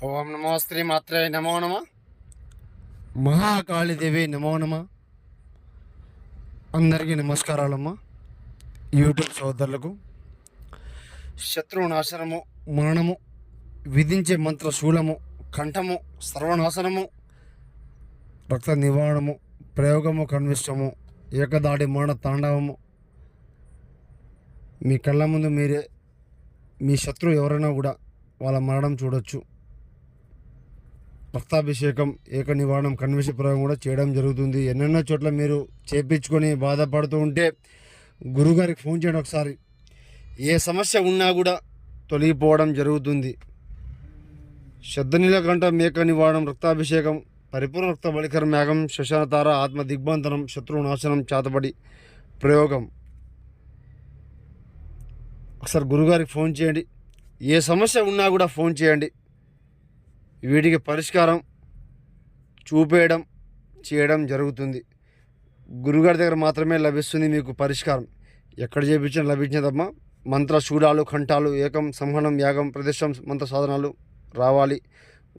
ఓం నమో శ్రీ మాత్రే నమో నమ. మహాకాళీదేవి నమో నమ. అందరికీ నమస్కారాలమ్మా. యూట్యూబ్ సోదరులకు శత్రువు నాశనము, మరణము, విధించే మంత్ర శూలము, కంఠము, సర్వనాశనము, రక్త నివారణము, ప్రయోగము, కన్విష్టము, ఏకదాడి మరణ తాండవము. మీ కళ్ళ ముందు మీరే మీ శత్రువు ఎవరైనా కూడా వాళ్ళ మరణం చూడొచ్చు. రక్తాభిషేకం, ఏక నివారణం, కన్విష ప్రయోగం కూడా చేయడం జరుగుతుంది. ఎన్నెన్నో చోట్ల మీరు చేపించుకొని బాధపడుతూ ఉంటే గురుగారికి ఫోన్ చేయండి ఒకసారి. ఏ సమస్య ఉన్నా కూడా తొలగిపోవడం జరుగుతుంది. శబ్దనీలకంఠ, మేక నివారణం, రక్తాభిషేకం, పరిపూర్ణ రక్త బలికరం, యాగం, శ్మశానతార, ఆత్మ దిగ్బంధనం, శత్రువు నాశనం, చేతబడి ప్రయోగం. ఒకసారి గురుగారికి ఫోన్ చేయండి. ఏ సమస్య ఉన్నా కూడా ఫోన్ చేయండి. వీటికి పరిష్కారం చూపేయడం చేయడం జరుగుతుంది. గురుగారి దగ్గర మాత్రమే లభిస్తుంది మీకు పరిష్కారం. ఎక్కడ చేయించిన లభించేదమ్మా. మంత్ర శూలాలు, కంఠాలు, ఏకం, సంహనం, యాగం, ప్రదేశం, మంత్ర సాధనాలు రావాలి.